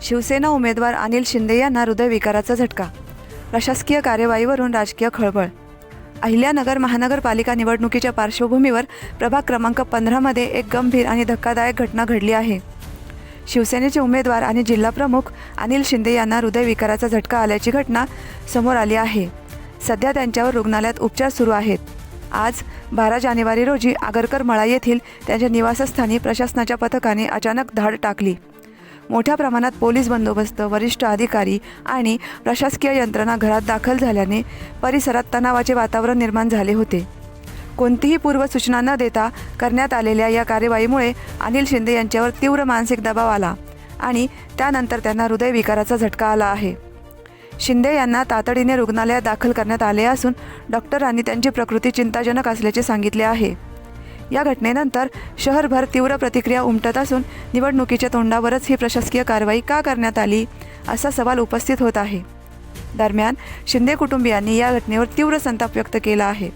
शिवसेना उमेदवार अनिल शिंदे यांना हृदयविकाराचा झटका. प्रशासकीय कार्यवाहीवरून राजकीय खळबळ. अहिल्यानगर महानगरपालिका निवडणुकीच्या पार्श्वभूमीवर प्रभाग क्रमांक 15मध्ये एक गंभीर आणि धक्कादायक घटना घडली आहे. शिवसेनेचे उमेदवार आणि जिल्हाप्रमुख अनिल शिंदे यांना हृदयविकाराचा झटका आल्याची घटना समोर आली आहे. सध्या त्यांच्यावर रुग्णालयात उपचार सुरू आहेत. आज 12 जानेवारी रोजी आगरकर मळा येथील त्यांच्या निवासस्थानी प्रशासनाच्या पथकाने अचानक धाड टाकली. मोठ्या प्रमाणात पोलीस बंदोबस्त, वरिष्ठ अधिकारी आणि प्रशासकीय यंत्रणा घरात दाखल झाल्याने परिसरात तणावाचे वातावरण निर्माण झाले होते. कोणतीही पूर्वसूचना न देता करण्यात आलेल्या या कार्यवाहीमुळे अनिल शिंदे यांच्यावर तीव्र मानसिक दबाव आला आणि त्यानंतर त्यांना हृदयविकाराचा झटका आला आहे. शिंदे यांना तातडीने रुग्णालयात दाखल करण्यात आले असून डॉक्टरांनी त्यांची प्रकृती चिंताजनक असल्याचे सांगितले आहे. या घटनेनंतर शहरभर तीव्र प्रतिक्रिया उमटत असून निवडणुकीच्या तोंडावरच ही प्रशासकीय कारवाई का करण्यात आली असा सवाल उपस्थित होत आहे. दरम्यान शिंदे कुटुंबियांनी या घटनेवर तीव्र संताप व्यक्त केला आहे.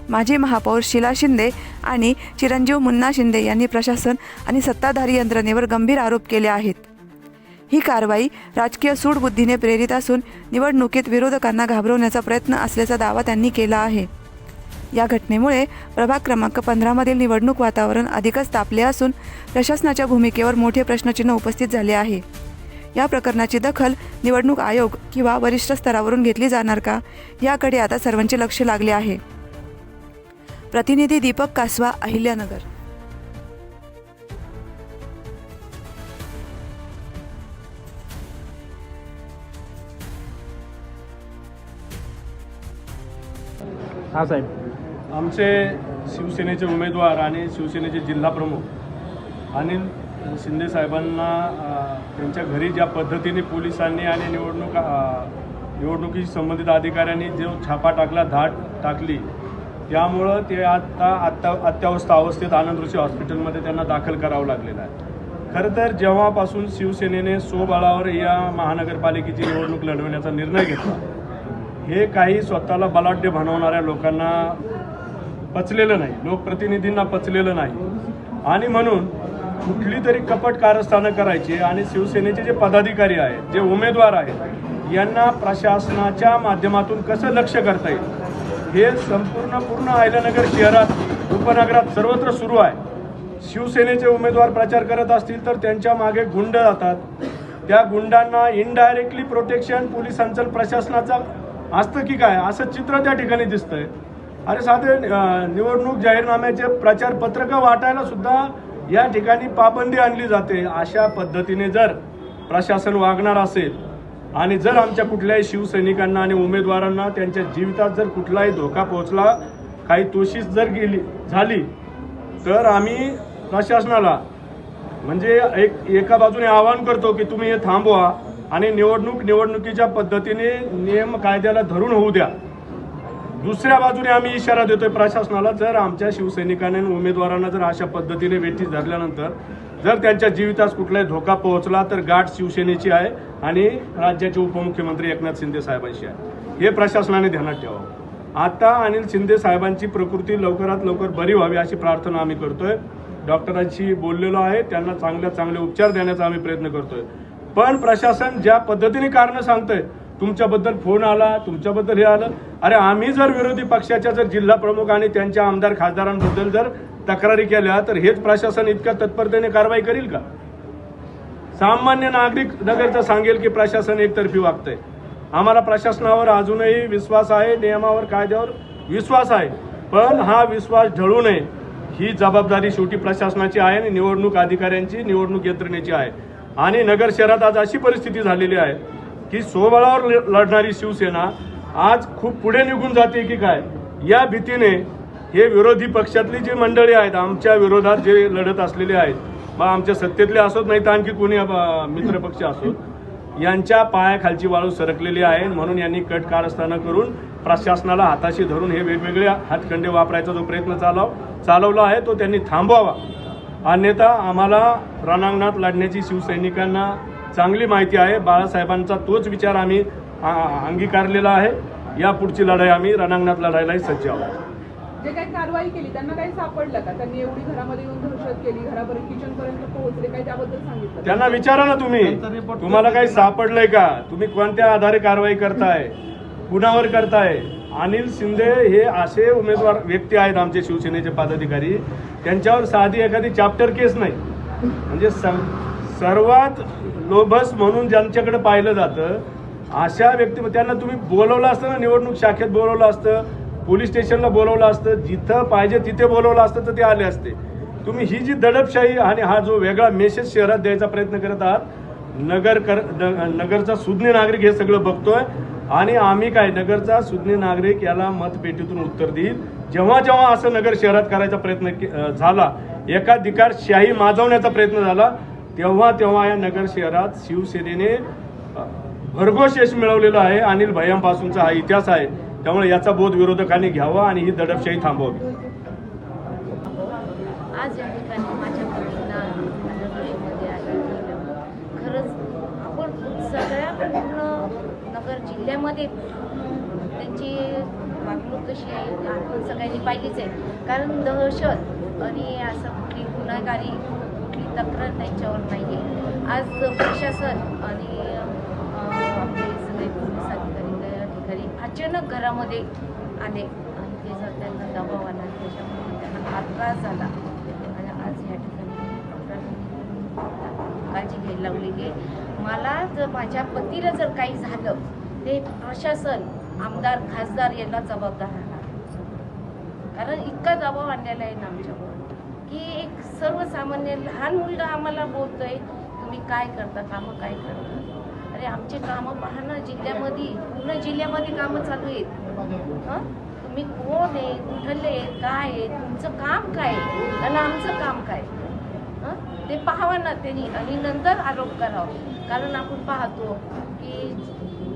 माजी महापौर शीला शिंदे आणि चिरंजीव मुन्ना शिंदे यांनी प्रशासन आणि सत्ताधारी यंत्रणेवर गंभीर आरोप केले आहेत. ही कारवाई राजकीय सूडबुद्धीने प्रेरित असून निवडणुकीत विरोधकांना घाबरवण्याचा प्रयत्न असल्याचा दावा त्यांनी केला आहे. या घटनेमुळे प्रभाग क्रमांक 15मधील निवडणूक वातावरण अधिकच तापले असून प्रशासनाच्या भूमिकेवर मोठे प्रश्नचिन्ह उपस्थित झाले आहे. या प्रकरणाची दखल निवडणूक आयोग किंवा वरिष्ठ स्तरावरून घेतली जाणार का, याकडे आता सर्वांचे लक्ष लागले आहे. प्रतिनिधी दीपक कासवा, अहिल्यानगर. हां साहेब, आमचे शिवसेनेचे उमेदवार आणि शिवसेनेचे जिल्हाप्रमुख अनिल शिंदे साहेबांना त्यांच्या घरी ज्या पद्धतीने पोलिसांनी आणि निवडणुकीशी संबंधित अधिकाऱ्यांनी जो छापा टाकला, धाड टाकली, त्यामुळं ते अत्यावस्थ अवस्थेत आनंद ऋषी हॉस्पिटलमध्ये त्यांना दाखल करावं लागलेलं आहे. खरं तर जेव्हापासून शिवसेनेने स्वबळावर या महानगरपालिकेची निवडणूक लढवण्याचा निर्णय घेतला, हे काही स्वतःला बलाढ्य बनवणाऱ्या लोकांना पचलेलं नाही, लोकप्रतिनिधींना पचलेलं नाही आणि म्हणून कुठली तरी कपट कारस्थानं करायची आणि शिवसेनेचे जे पदाधिकारी आहेत, जे उमेदवार आहेत, यांना प्रशासनाच्या माध्यमातून कसं लक्ष करता येईल हे पूर्ण अहिल्यानगर शहरात, उपनगरात सर्वत्र सुरू आहे. शिवसेनेचे उमेदवार प्रचार करत असतील तर त्यांच्या मागे गुंड जातात. त्या गुंडांना इनडायरेक्टली प्रोटेक्शन पोलिसांचं, प्रशासनाचं असतं की काय, असं चित्र त्या ठिकाणी दिसतंय. अरे साधे निवडणूक जाहीरनाम्याचे प्रचार पत्रकं वाटायला सुद्धा या ठिकाणी पाबंदी आणली जाते. अशा पद्धतीने जर प्रशासन वागणार असेल आणि जर आमच्या कुठल्याही शिवसैनिकांना आणि उमेदवारांना त्यांच्या जीवितात जर कुठलाही धोका पोहोचला, काही तोशीच जर झाली, तर आम्ही प्रशासनाला म्हणजे एका बाजूने आवाहन करतो की तुम्ही हे थांबवा आणि निवडणुकीच्या पद्धतीने नियम कायद्याला धरून होऊ द्या. दुसऱ्या बाजूने आम्ही इशारा देतोय प्रशासनाला, जर आमच्या शिवसैनिकांना आणि उमेदवारांना जर अशा पद्धतीने वेठीस धरल्यानंतर जर त्यांच्या जीवितास कुठलाही धोका पोहोचला तर गाठ शिवसेनेची आहे आणि राज्याचे उपमुख्यमंत्री एकनाथ शिंदे साहेबांशी आहे. हे प्रशासनाने ध्यानात ठेवावं. आता अनिल शिंदे साहेबांची प्रकृती लवकरात लवकर बरी व्हावी अशी प्रार्थना आम्ही करतोय. डॉक्टरांशी बोललेलो आहे, त्यांना चांगले उपचार देण्याचा आम्ही प्रयत्न करतोय. पण प्रशासन ज्या पद्धतीने कारणं सांगतंय, तुमच्याबद्दल फोन आला, तुमच्याबद्दल हे आलं, अरे आम्ही जर विरोधी पक्षाच्या जर जिल्हा प्रमुख आणि त्यांच्या आमदार खासदारांबद्दल जर तक्रारी केल्या तर हेच प्रशासन इतक्या तत्परतेने कारवाई करील का? सामान्य नागरिक नगरचं सांगेल की प्रशासन एकतर्फी वागतंय. आम्हाला प्रशासनावर अजूनही विश्वास आहे, नियमावर, कायद्यावर विश्वास आहे, पण हा विश्वास ढळू नये ही जबाबदारी शेवटी प्रशासनाची आहे आणि निवडणूक अधिकाऱ्यांची, निवडणूक यंत्रणेची आहे. आणि नगर शहरात आज अशी परिस्थिती झालेली आहे की स्वबळावर लढणारी शिवसेना आज खूप पुढे निघून जाते की काय, या भीतीने हे विरोधी पक्षातली जी मंडळी आहेत, आमच्या विरोधात जे लढत असलेले आहेत, मग आमच्या सत्तेतले असोत नाही तर आणखी कोणी मित्रपक्ष असोत, यांच्या पायाखालची वाळू सरकलेली आहे. म्हणून यांनी कट कारस्थानं करून प्रशासनाला हाताशी धरून हे वेगवेगळे हातखंडे वापरायचा जो प्रयत्न चालवला आहे तो त्यांनी थांबवावा. अन्यथा आम्हाला रणांगणात लढण्याची शिवसैनिकांना चांगली माहिती आहे. बाळासाहेबांचा तोच विचार आम्ही अंगीकारलेला आहे. या पुढची लढाई आम्ही रणांगणात लढायलाही सज्ज आहोत. जे काही कारवाई केली त्यांना काही सापडलं का? त्यांनी एवढी घरामध्ये येऊन दहशत केली, घरापर्यंत किचनपर्यंत पोहोचले, काही त्याबद्दल सांगितलं? त्यांना विचारा ना तुम्ही, तुम्हाला काही सापडलंय का? तुम्ही कोणत्या आधारे कारवाई करताय, कुणावर करताय? अनिल शिंदे हे असे उमेदवार व्यक्ती आहेत आमचे शिवसेनेचे पदाधिकारी, त्यांच्यावर साधी एखादी चॅप्टर केस नाही. म्हणजे सर्वात लोभस म्हणून ज्यांच्याकडे पाहिलं जातं अशा व्यक्ती, त्यांना तुम्ही बोलवलं असतं ना, निवडणूक शाखेत बोलवलं असतं, पोलीस स्टेशनला बोलवलं असतं, जिथं पाहिजे तिथे बोलवलं असतं तर ते आले असते. तुम्ही ही जी दडपशाही आणि हा जो वेगळा मेसेज शहरात द्यायचा प्रयत्न करत आहात, नगरचा सुज्ञ नागरिक हे सगळं बघतोय आणि आम्ही काय, नगरचा सुज्ञ नागरिक याला मतपेटीतून उत्तर देईल. जेव्हा जेव्हा असं नगर शहरात करायचा प्रयत्न झाला, एकाधिकारशाही माजवण्याचा प्रयत्न झाला, तेव्हा तेव्हा या नगर शहरात शिवसेनेने भरघोस यश मिळवलेलं आहे. अनिल भैयांपासूनचा हा इतिहास आहे. त्यामुळे याचा बोध विरोधकांनी घ्यावा आणि ही दडपशाही थांबवावी. आज या ठिकाणी माझ्या मुलींना मध्ये आलं. खरंच आपण सगळ्या पूर्ण नगर जिल्ह्यामध्ये त्यांची वागणूक कशी आहे आपण सगळ्यांनी पाहिलीच आहे. कारण दहशत आणि असं कुठली गुन्हेगारी, कुठली तक्रार त्यांच्यावर नाही आहे. आज प्रशासन आणि आपले सगळे पोलीस अधिकारी त्या ठिकाणी अचानक घरामध्ये आले आणि ते जर त्यांना दबाव आला, त्याच्यामुळे त्यांना हा त्रास झाला आणि आज या ठिकाणी काळजी घ्यायला लावलेली आहे. मला जर माझ्या पतीला जर काही झालं ते प्रशासन, आमदार, खासदार याला जबाबदार राहणार. कारण इतका दबाव आणलेला आहे ना आमच्यावर की एक सर्वसामान्य लहान मुलगा आम्हाला बोलतोय तुम्ही काय करता, कामं काय करता. अरे आमचे कामं पहा ना, जिल्ह्यामध्ये पूर्ण जिल्ह्यामध्ये कामं चालू आहेत. तुम्ही कोण आहे, कुठले आहेत, काय आहे, तुमचं काम काय आणि आमचं काम काय, ते पाहावं ना त्यांनी आणि नंतर आरोप करावं. कारण आपण पाहतो की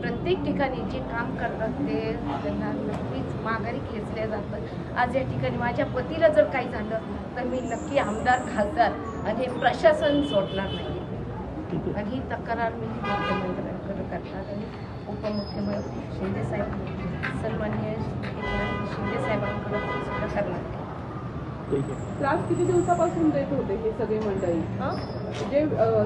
प्रत्येक ठिकाणी जे काम करतात ते त्यांना नक्कीच माघारी खेचल्या जातं. आज या ठिकाणी माझ्या पतीला जर काही झालं तर मी नक्की आमदार, खासदार आणि हे प्रशासन सोडणार नाही. आणि ही तक्रार मी मुख्यमंत्र्यांकडे करणार आणि उपमुख्यमंत्री शिंदेसाहेब, सन्माननीय शिंदेसाहेबांकडे सुद्धा करणार. त्रास किती दिवसापासून देत होते हे सगळे मंडळी? जे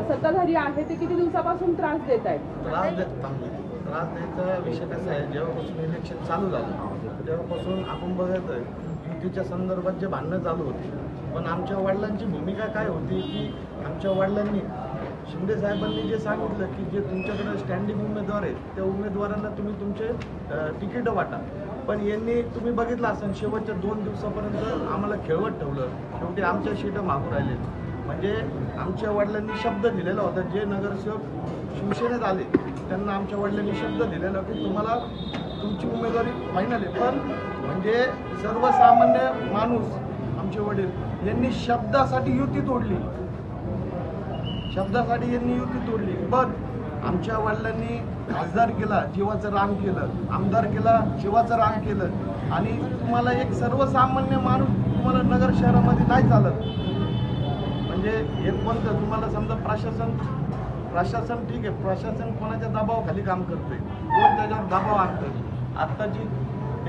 सत्ताधारी आहे ते किती दिवसापासून त्रास देत आहेत? त्रास द्यायचा विषय कसा आहे, जेव्हापासून इलेक्शन चालू झालं तेव्हापासून आपण बघतोय युतीच्या संदर्भात जे भांडणं चालू होती. पण आमच्या वडिलांची भूमिका काय होती की आमच्या वडिलांनी, शिंदे साहेबांनी जे सांगितलं की जे तुमच्याकडे स्टँडिंग उमेदवार आहेत त्या उमेदवारांना तुम्ही तुमचे तिकीटं वाटा. पण यांनी तुम्ही बघितलं असेल शेवटच्या 2 दिवसापर्यंत आम्हाला खेळवत ठेवलं. शेवटी आमच्या सीटं मागून राहिले. म्हणजे आमच्या वडिलांनी शब्द दिलेला होता, जे नगरसेवक शिवसेनेत आले त्यांना आमच्या वडिलांनी शब्द दिलेला की तुम्हाला तुमची उमेदवारी फायनल आहे. पण म्हणजे सर्वसामान्य माणूस आमचे वडील यांनी शब्दासाठी युती तोडली. यांनी युती तोडली. पण आमच्या वडिलांनी खासदार केला, जीवाचं रान केलं, आमदार केला, जीवाचं रान केलं. आणि तुम्हाला एक सर्वसामान्य माणूस तुम्हाला नगर शहरामध्ये नाही चालत. म्हणजे हे कोणतं तुम्हाला समजा प्रशासन ठीक आहे, प्रशासन कोणाच्या दबावाखाली काम करतोय, कोण त्याच्यावर दबाव आणतं. आत्ताची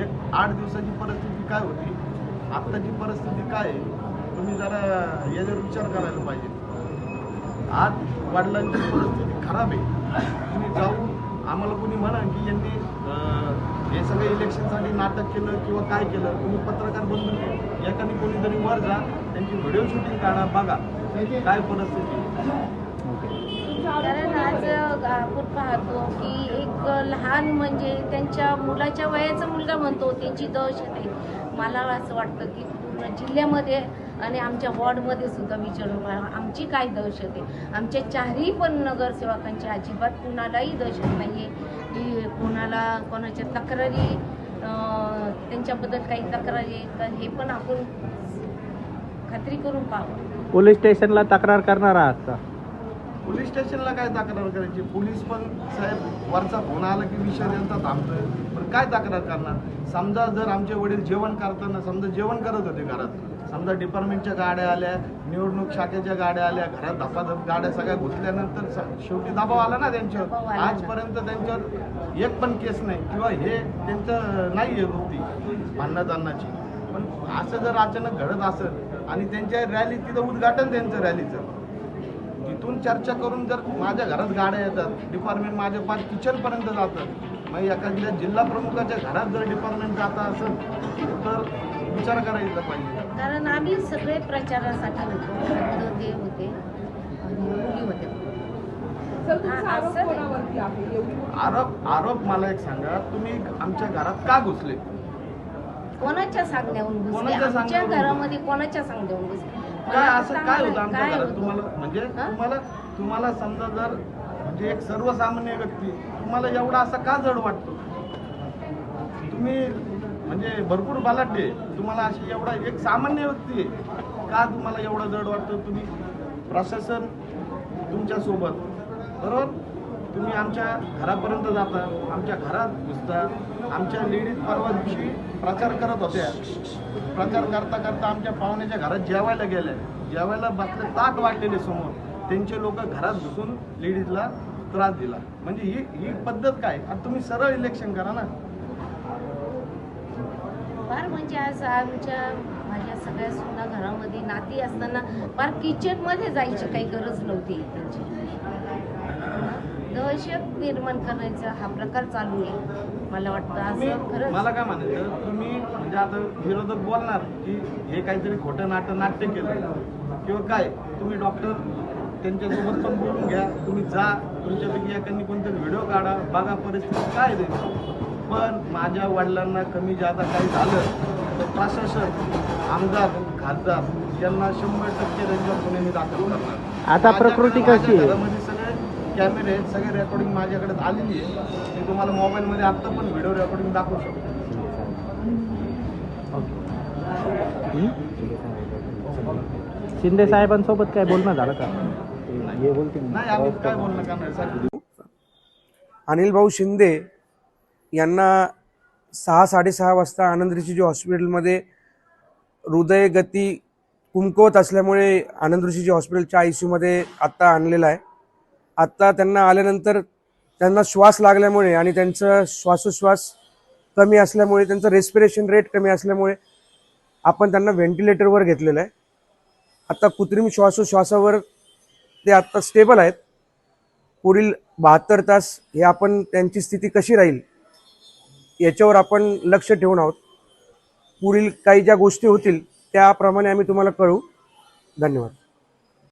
एक 8 दिवसाची परिस्थिती काय होती, आत्ताची परिस्थिती काय आहे, तुम्ही जरा याच्यावर विचार करायला पाहिजे. आज वडिलांची परिस्थिती खराब आहे. तुम्ही जाऊन आम्हाला कोणी म्हणा की यांनी हे सगळं इलेक्शनसाठी नाटक केलं किंवा काय केलं, तुम्ही पत्रकार बंधू एकाने कोणीतरी वर जा, त्यांची व्हिडिओ शूटिंग काढा, बघा काय परिस्थिती. कारण आज आपण पाहतो की एक लहान म्हणजे त्यांच्या मुलाच्या वयाचा मुलगा म्हणतो त्यांची दहशत आहे. मला असं वाटतं की पूर्ण जिल्ह्यामध्ये आणि आमच्या वॉर्डमध्ये सुद्धा विचारून पहा आमची काय दहशत आहे. आमच्या चारही पण नगरसेवकांची अजिबात कुणालाही दहशत नाही आहे की कोणाच्या तक्रारी त्यांच्याबद्दल काही तक्रारी आहेत का हे पण आपण खात्री करून पाहावं. पोलीस स्टेशनला तक्रार करणार आहात का? पोलीस स्टेशनला काय तक्रार करायची? पोलीस पण साहेब वरचा फोन आला की विषय त्यांचा थांबतोय. पण काय तक्रार करणार? समजा जर आमचे वडील जेवण करताना समजा जेवण करत होते घरात, समजा डिपार्टमेंटच्या गाड्या आल्या, निवडणूक शाखेच्या गाड्या आल्या, घरात धपाधप गाड्या सगळ्या घुसल्यानंतर शेवटी दबाव आला ना त्यांच्यावर. आजपर्यंत त्यांच्यावर एक पण केस नाही किंवा हे त्यांचं नाही आहे वृत्ती भांडणाची. पण असं जर अचानक घडत असेल आणि त्यांच्या रॅली तिथं उद्घाटन त्यांचं रॅलीचं तिथून चर्चा करून जर माझ्या घरात गाड्या येतात, डिपार्टमेंट माझ्या पार किचनपर्यंत जातं, मग एखाद्या जिल्हा प्रमुखाच्या घरात जर डिपार्टमेंट जात असेल तर विचार करायला पाहिजे. कारण आम्ही सगळे प्रचारासाठी होतो, ते होते आणि मुली होते. सर तुमचा हा, आरोप असं नाही. कोणावरती आहे एवढी मोठी- आरोप मला एक सांगा, तुम्ही आमच्या घरात का घुसले? कोणाच्या सांगण्याहून घुसले? कोणाच्या आमच्या सांगण्यावरून? घरामध्ये कोणाच्या सांगण्यावरून घुसले? काय मला असं तर काय होतं सांगा आमच्या काय घरात? होतं? तुम्हाला म्हणजे हा? तुम्हाला समजा जर म्हणजे एक सर्वसामान्य व्यक्ती तुम्हाला एवढा असा का जड वाटतो? तुम्ही म्हणजे भरपूर बलाढ्य, तुम्हाला अशी एवढा एक सामान्य व्यक्ती आहे का तुम्हाला एवढा जड वाटतो? तुम्ही प्रशासन तुमच्या सोबत बरोबर, तुम्ही आमच्या घरापर्यंत जाता, आमच्या घरात घुसता. आमच्या लेडीज परवा दिवशी प्रचार करत होत्या, प्रचार करता करता आमच्या पाहुण्याच्या घरात जेवायला गेल्या, जेवायला बसले, ताट वाटलेले समोर, त्यांचे लोक घरात घुसून लेडीजला त्रास दिला. म्हणजे ही पद्धत काय? आता तुम्ही सरळ इलेक्शन करा ना. फार म्हणजे आज माझ्या सगळ्या सुद्धा घरामध्ये नाती असताना फार किचनमध्ये जायची काही गरज नव्हती त्यांची. दहशत निर्माण करायचा हा प्रकार चालू आहे. मला वाटतं तुम्ही असं खरंच मला काय म्हणायचं, तुम्ही म्हणजे आता विरोधक बोलणार की हे काहीतरी खोटं नाट्य केलं किंवा काय, तुम्ही डॉक्टर त्यांच्यासोबत पण बोलून घ्या, तुम्ही जा, तुमच्यापैकी एखादी कोणतरी व्हिडिओ काढा, बघा परिस्थिती काय द्यायची. पण माझ्या वडिलांना कमी जादा काही झालं तर प्रशासन, आमदार, खासदार यांना 100% त्यांच्या गुन्हे दाखल करणार. आता प्रकृती माझ्या कशी आहे? घरामध्ये सगळे कॅमेरे आहेत, सगळे रेकॉर्डिंग माझ्याकडे आलेली आहे. मी तुम्हाला मोबाईलमध्ये आत्ता पण व्हिडिओ रेकॉर्डिंग दाखवू शकतो. शिंदे साहेबांसोबत काय बोलणं झालं का? हे बोलतील नाही, आम्ही काय बोलणं करणार साहेब? अनिल भाऊ शिंदे यांना 6-6:30 वाजता आनंद ऋषी हॉस्पिटलमध्ये हृदयगती कुमकुवत असल्यामुळे आनंद ऋषी हॉस्पिटलच्या ICUमध्ये आत्ता आणलेलं आहे. आत्ता त्यांना आल्यानंतर त्यांना श्वास लागल्यामुळे आणि त्यांचं श्वासोश्वास कमी असल्यामुळे, त्यांचं रेस्पिरेशन रेट कमी असल्यामुळे आपण त्यांना व्हेंटिलेटरवर घेतलेलं आहे. आत्ता कृत्रिम श्वासोश्वासावर ते आत्ता स्टेबल आहेत. पुढील 72 तास हे आपण त्यांची स्थिती कशी राहील याच्यावर आपण लक्ष ठेवून आहोत. पुढील काही ज्या गोष्टी होतील त्याप्रमाणे आम्ही तुम्हाला कळवू. धन्यवाद.